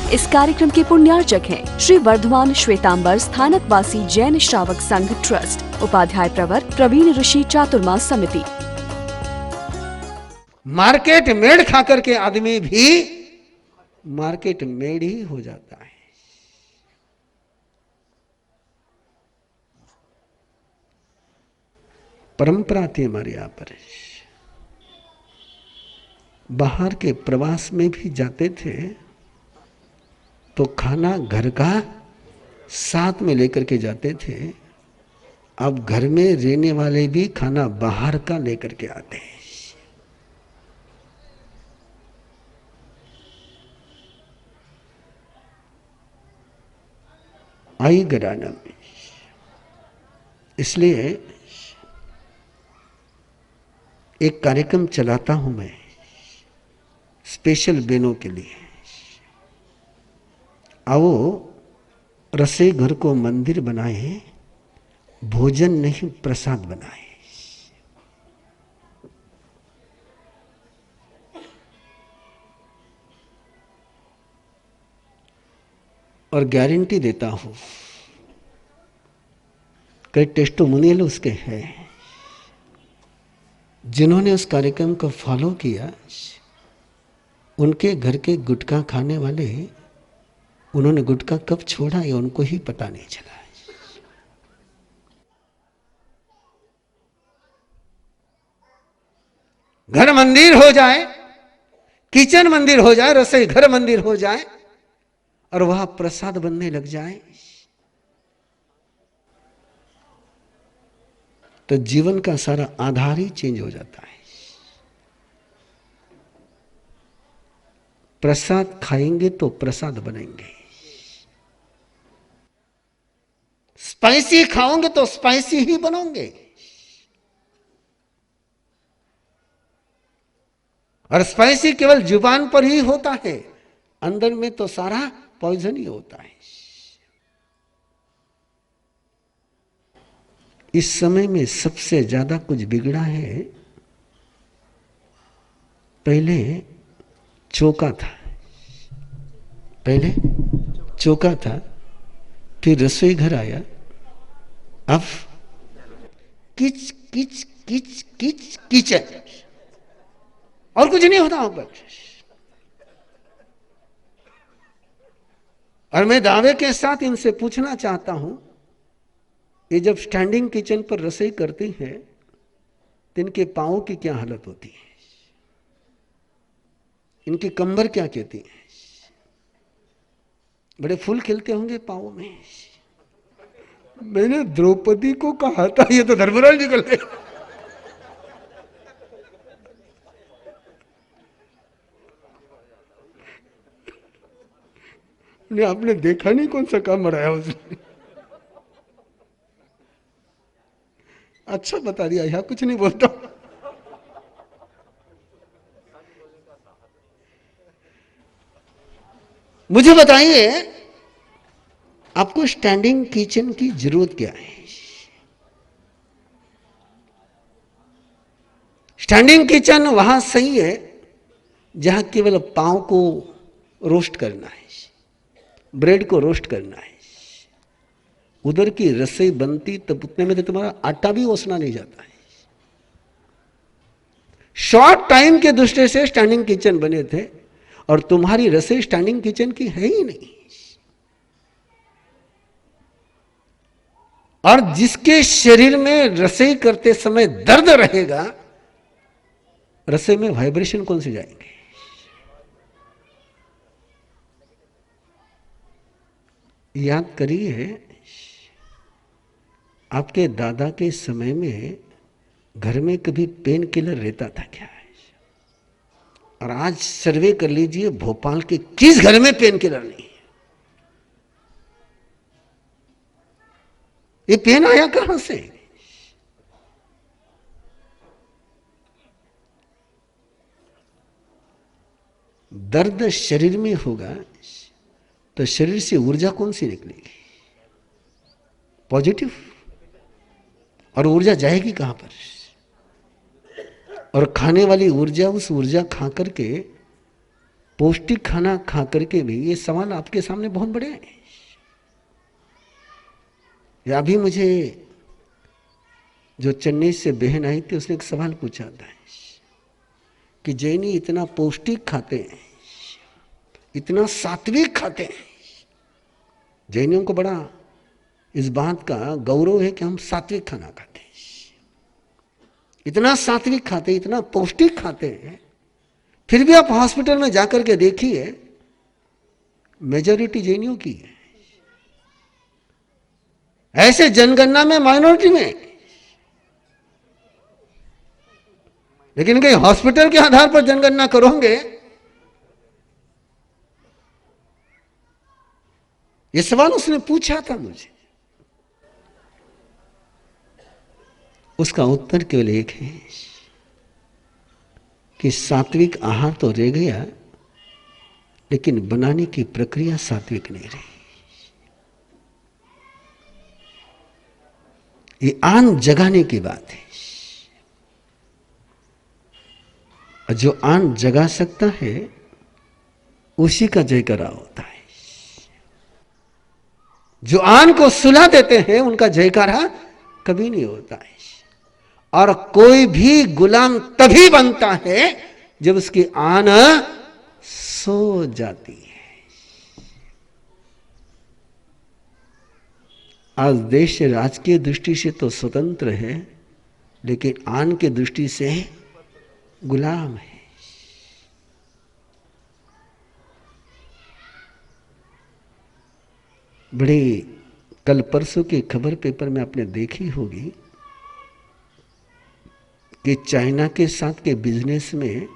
इस कार्यक्रम के पुण्यार्चक हैं श्री वर्धमान श्वेतांबर स्थानकवासी जैन श्रावक संघ ट्रस्ट, उपाध्याय प्रवर प्रवीण ऋषि चातुर्मास समिति। मार्केट मेड खाकर के आदमी भी मार्केट मेड ही हो जाता है। परंपरा थी हमारे यहां पर, बाहर के प्रवास में भी जाते थे तो खाना घर का साथ में लेकर के जाते थे। अब घर में रहने वाले भी खाना बाहर का लेकर के आते हैं। आई घराना में, इसलिए एक कार्यक्रम चलाता हूं मैं स्पेशल बहनों के लिए। आओ रसोई घर को मंदिर बनाए, भोजन नहीं प्रसाद बनाए। और गारंटी देता हूं, कई टेस्टिमोनियल उसके हैं, जिन्होंने उस कार्यक्रम को फॉलो किया, उनके घर के गुटखा खाने वाले, उन्होंने गुटखा कब छोड़ा ये उनको ही पता नहीं चला। घर मंदिर हो जाए, किचन मंदिर हो जाए, रसोई घर मंदिर हो जाए और वहां प्रसाद बनने लग जाए तो जीवन का सारा आधार ही चेंज हो जाता है। प्रसाद खाएंगे तो प्रसाद बनेंगे, स्पाइसी खाओगे तो स्पाइसी ही बनोगे, और स्पाइसी केवल जुबान पर ही होता है, अंदर में तो सारा पॉइजन ही होता है। इस समय में सबसे ज्यादा कुछ बिगड़ा है। पहले चौका था, पहले चौका था, फिर रसोई घर आया, अब किच किच किच किच किचन, और कुछ नहीं होता ऊपर। और मैं दावे के साथ इनसे पूछना चाहता हूं, ये जब स्टैंडिंग किचन पर रसोई करती हैं तो इनके पांवों की क्या हालत होती है, इनकी कंबर क्या कहती है, बड़े फूल खिलते होंगे पांवों में। मैंने द्रौपदी को कहा था ये तो धर्मराज निकल गए। आपने देखा नहीं कौन सा काम बढ़ाया उसने। अच्छा बता दिया, यहां कुछ नहीं बोलता। मुझे बताइए आपको स्टैंडिंग किचन की जरूरत क्या है? स्टैंडिंग किचन वहां सही है जहां केवल पांव को रोस्ट करना है, ब्रेड को रोस्ट करना है। उधर की रसोई बनती तब उतने में तो तुम्हारा आटा भी ओसना नहीं जाता है। शॉर्ट टाइम के दृष्टि से स्टैंडिंग किचन बने थे और तुम्हारी रसोई स्टैंडिंग किचन की है ही नहीं। और जिसके शरीर में रसोई करते समय दर्द रहेगा, रसोई में वाइब्रेशन कौन से जाएंगे? याद करिए, आपके दादा के समय में घर में कभी पेन किलर रहता था क्या? और आज सर्वे कर लीजिए, भोपाल के किस घर में पेन किलर नहीं है? ये पेन आया कहां से? दर्द शरीर में होगा तो शरीर से ऊर्जा कौन सी निकलेगी? पॉजिटिव। और ऊर्जा जाएगी कहां पर? और खाने वाली ऊर्जा, उस ऊर्जा खा करके पौष्टिक खाना खा करके भी, ये सवाल आपके सामने बहुत बड़े हैं। अभी मुझे जो चेन्नई से बहन आई थी, उसने एक सवाल पूछा था कि जैनी इतना पौष्टिक खाते हैं, इतना सात्विक खाते हैं, जैनियों को बड़ा इस बात का गौरव है कि हम सात्विक खाना खाते हैं, इतना सात्विक खाते, इतना पौष्टिक खाते हैं, फिर भी आप हॉस्पिटल में जाकर के देखिए मेजॉरिटी जैनियों की है, ऐसे जनगणना में माइनॉरिटी में। लेकिन कहीं हॉस्पिटल के आधार पर जनगणना करोगे, ये सवाल उसने पूछा था मुझे, उसका उत्तर केवल एक है कि सात्विक आहार तो रह गया, लेकिन बनाने की प्रक्रिया सात्विक नहीं रही। ये आन जगाने की बात है। जो आन जगा सकता है उसी का जयकारा होता है। जो आन को सुला देते हैं उनका जयकारा कभी नहीं होता है। और कोई भी गुलाम तभी बनता है जब उसकी आन सो जाती है। आज देश राजकीय दृष्टि से तो स्वतंत्र है, लेकिन आन की दृष्टि से गुलाम है। बड़े कल परसों की खबर पेपर में आपने देखी होगी कि चाइना के साथ के बिजनेस में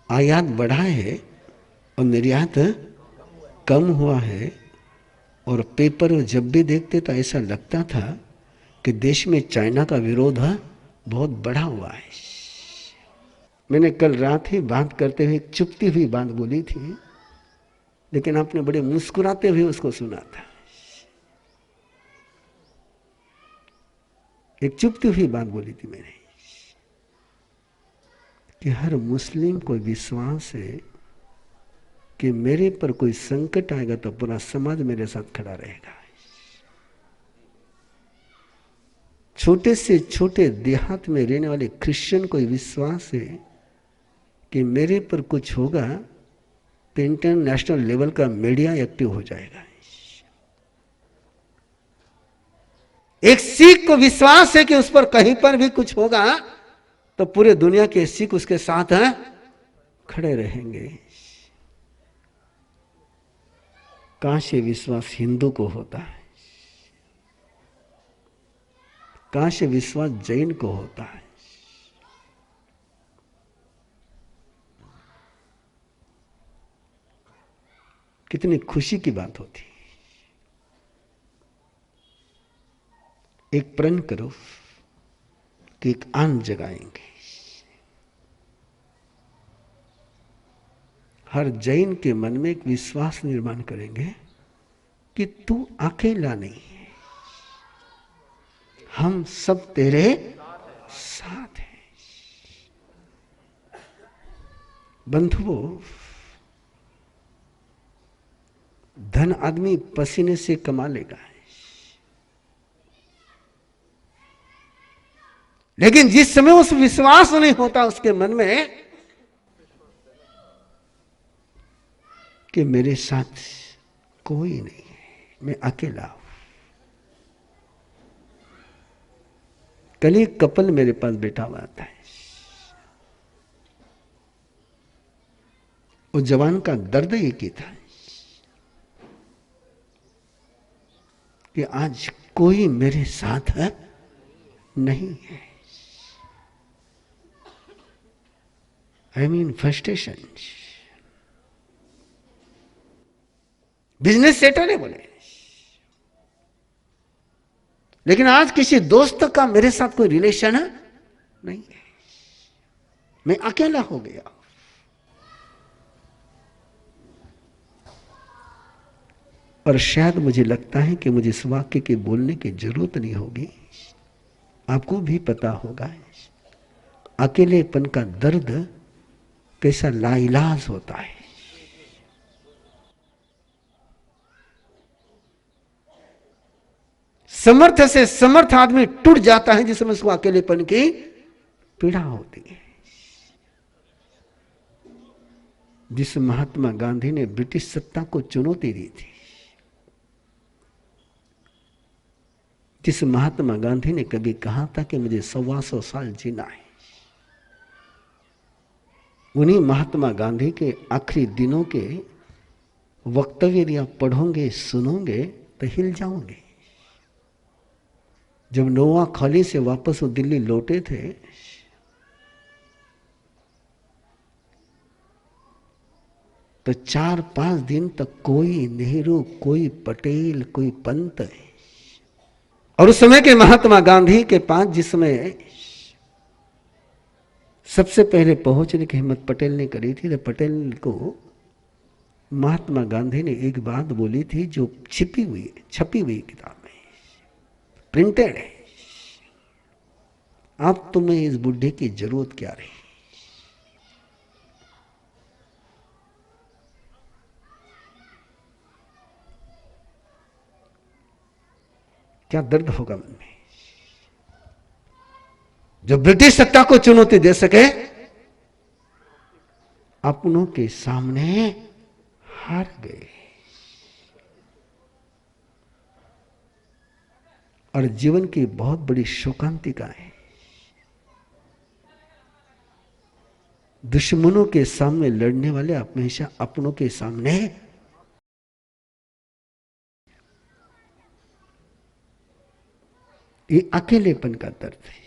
आयात बढ़ा है और निर्यात कम हुआ है। और पेपर जब भी देखते तो ऐसा लगता था कि देश में चाइना का विरोध बहुत बढ़ा हुआ है। मैंने कल रात ही बात करते हुए एक चुपती हुई बात बोली थी, लेकिन आपने बड़े मुस्कुराते हुए उसको सुना था। एक चुपती हुई बात बोली थी मैंने कि हर मुस्लिम को विश्वास है कि मेरे पर कोई संकट आएगा तो पूरा समाज मेरे साथ खड़ा रहेगा। छोटे से छोटे देहात में रहने वाले क्रिश्चियन को विश्वास है कि मेरे पर कुछ होगा तो इंटरनेशनल लेवल का मीडिया एक्टिव हो जाएगा। एक सिख को विश्वास है कि उस पर कहीं पर भी कुछ होगा तो पूरे दुनिया के सिख उसके साथ खड़े रहेंगे। काश ये विश्वास हिंदू को होता है, काश ये विश्वास जैन को होता है। कितनी खुशी की बात होती। एक प्रण करो कि एक आन जगाएंगे। हर जैन के मन में एक विश्वास निर्माण करेंगे कि तू अकेला नहीं है, हम सब तेरे साथ हैं। बंधुओं, धन आदमी पसीने से कमा लेगा, लेकिन जिस समय उस विश्वास नहीं होता उसके मन में कि मेरे साथ कोई नहीं है, मैं अकेला हूं। कल एक कपल मेरे पास बैठा हुआ था। उस जवान का दर्द एक ही था कि आज कोई मेरे साथ नहीं है। I mean frustration. Business settle है बोले, लेकिन आज किसी दोस्त का मेरे साथ कोई रिलेशन नहीं है, मैं अकेला हो गया। और शायद मुझे लगता है कि मुझे इस वाक्य के बोलने की जरूरत नहीं होगी। आपको भी पता होगा अकेलेपन का दर्द कैसा लाइलाज होता है। समर्थ से समर्थ आदमी टूट जाता है जिसमें उसको अकेलेपन की पीड़ा होती है। जिस महात्मा गांधी ने ब्रिटिश सत्ता को चुनौती दी थी, जिस महात्मा गांधी ने कभी कहा था कि मुझे 125 साल जीना है, उन्हीं महात्मा गांधी के आखिरी दिनों के वक्तव्य यदि आप पढ़ोगे सुनोगे तो हिल जाओगे। जब नोआ खाली से वापस वो दिल्ली लौटे थे, तो 4-5 दिन तक कोई नेहरू, कोई पटेल, कोई पंत, और उस समय के महात्मा गांधी के पास जिसमें सबसे पहले पहुंचने की हिम्मत पटेल ने करी थी, तो पटेल को महात्मा गांधी ने एक बात बोली थी जो छपी हुई किताब में प्रिंटेड है। अब तुम्हें इस बुढ़े की जरूरत क्या रही? क्या दर्द होगा मन में जो ब्रिटिश सत्ता को चुनौती दे सके, अपनों के सामने हार गए और जीवन की बहुत बड़ी शोकांतिका है। दुश्मनों के सामने लड़ने वाले हमेशा अपनों के सामने ये अकेलेपन का दर्द है।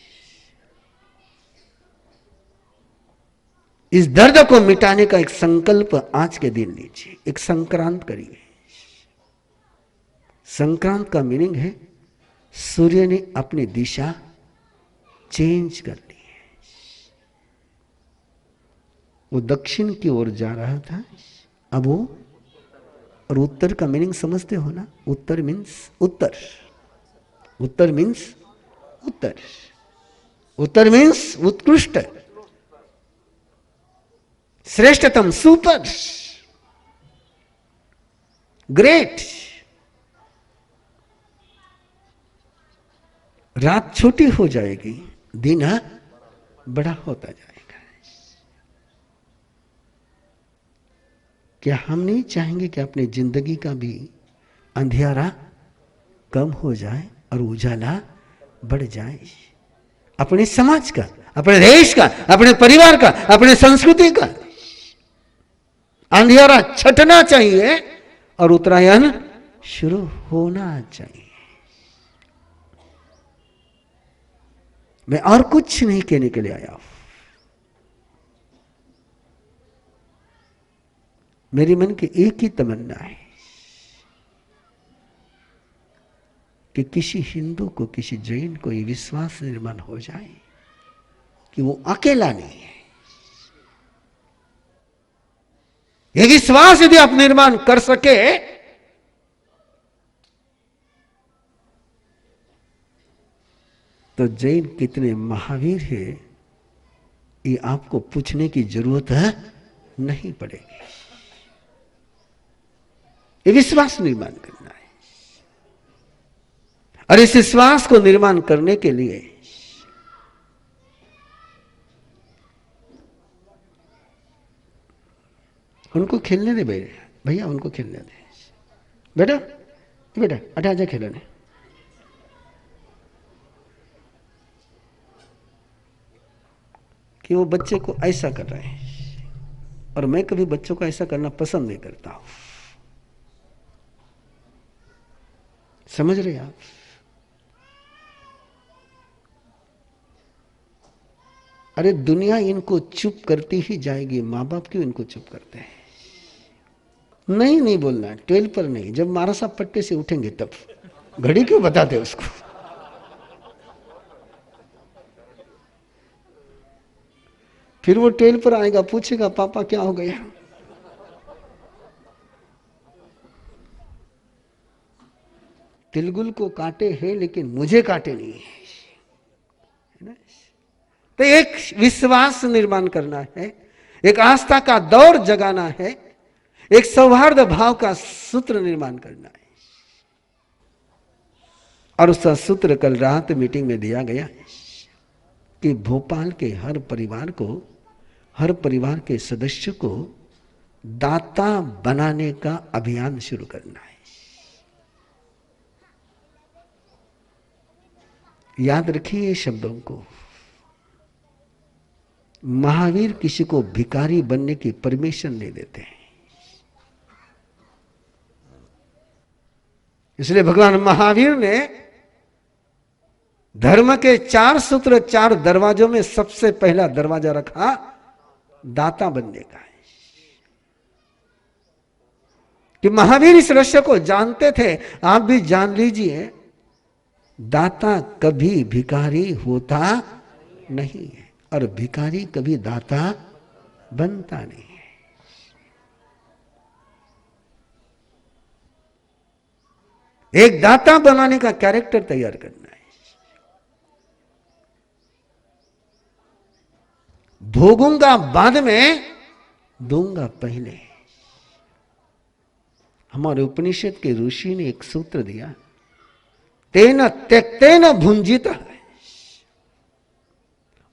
इस दर्द को मिटाने का एक संकल्प आज के दिन लीजिए, एक संक्रांत करिए। संक्रांत का मीनिंग है सूर्य ने अपनी दिशा चेंज कर ली है। वो दक्षिण की ओर जा रहा था, अब वो, और उत्तर का मीनिंग समझते हो ना? उत्तर मीन्स उत्तर, उत्तर मीन्स उत्तर, उत्तर मीन्स उत्कृष्ट, श्रेष्ठतम, सुपर, ग्रेट। रात छोटी हो जाएगी, दिन बड़ा होता जाएगा। क्या हम नहीं चाहेंगे कि अपनी जिंदगी का भी अंधियारा कम हो जाए और उजाला बढ़ जाए? अपने समाज का, अपने देश का, अपने परिवार का, अपने संस्कृति का अंधियारा छटना चाहिए और उत्तरायण शुरू होना चाहिए। मैं और कुछ नहीं कहने के लिए आया हूं। मेरी मन की एक ही तमन्ना है कि किसी हिंदू को, किसी जैन को ये विश्वास निर्माण हो जाए कि वो अकेला नहीं है। ये विश्वास यदि आप निर्माण कर सके तो जैन कितने महावीर है ये आपको पूछने की जरूरत नहीं पड़ेगी। ये विश्वास निर्माण करना है, और इस विश्वास को निर्माण करने के लिए उनको खेलने दे भैया, उनको खेलने दे। बेटा बेटा अटा जा खेलने। कि वो बच्चे को ऐसा कर रहे हैं, और मैं कभी बच्चों को ऐसा करना पसंद नहीं करता हूं। समझ रहे आप? अरे दुनिया इनको चुप करती ही जाएगी, माँ बाप क्यों इनको चुप करते हैं? नहीं नहीं बोलना, 12 पर नहीं, जब मारा साहब पट्टे से उठेंगे तब। घड़ी क्यों बताते उसको? फिर वो 12 पर आएगा, पूछेगा पापा क्या हो गया? तिलगुल को काटे हैं लेकिन मुझे काटे नहीं है ना? तो एक विश्वास निर्माण करना है, एक आस्था का दौर जगाना है, एक सौहार्द भाव का सूत्र निर्माण करना है। और उसका सूत्र कल रात मीटिंग में दिया गया कि भोपाल के हर परिवार के सदस्य को दाता बनाने का अभियान शुरू करना है। याद रखिए शब्दों को। महावीर किसी को भिखारी बनने की परमिशन नहीं देते हैं। इसलिए भगवान महावीर ने धर्म के 4 सूत्र 4 दरवाजों में सबसे पहला दरवाजा रखा दाता बनने का है। कि महावीर इस रहस्य को जानते थे, आप भी जान लीजिए, दाता कभी भिखारी होता नहीं है और भिखारी कभी दाता बनता नहीं है। एक दाता बनाने का कैरेक्टर तैयार करना है। भोगूंगा बाद में, दूंगा पहले। हमारे उपनिषद के ऋषि ने एक सूत्र दिया, तेन त्यक्तेन भुंजित है।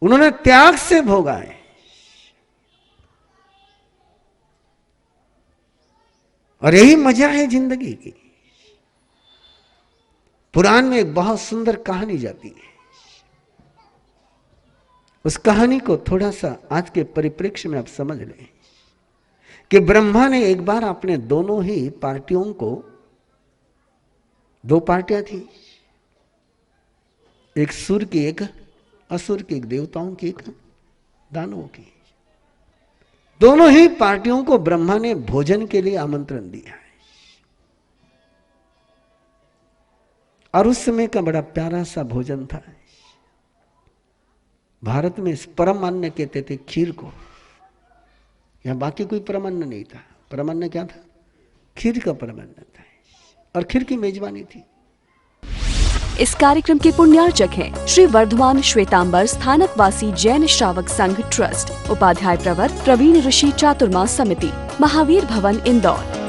उन्होंने त्याग से भोगा है। और यही मजा है जिंदगी की। पुराण में एक बहुत सुंदर कहानी जाती है। उस कहानी को थोड़ा सा आज के परिप्रेक्ष्य में आप समझ लें कि ब्रह्मा ने एक बार अपने दोनों ही पार्टियों को, 2 पार्टियां थी, एक सुर की, एक असुर की, एक देवताओं की, एक दानवों की। दोनों ही पार्टियों को ब्रह्मा ने भोजन के लिए आमंत्रण दिया है। और उस समय का बड़ा प्यारा सा भोजन था। भारत में इस परम अन्न कहते थे खीर को। यहां बाकी कोई परम अन्न नहीं था। परम अन्न क्या था? खीर का परम अन्न था। और खीर की मेजबानी थी। इस कार्यक्रम के पुण्यार्चक हैं श्री वर्धमान श्वेतांबर स्थानकवासी जैन श्रावक संघ ट्रस्ट, उपाध्याय प्रवर प्रवीण ऋषि चातुर्मास समिति, महावीर भवन, इंदौर।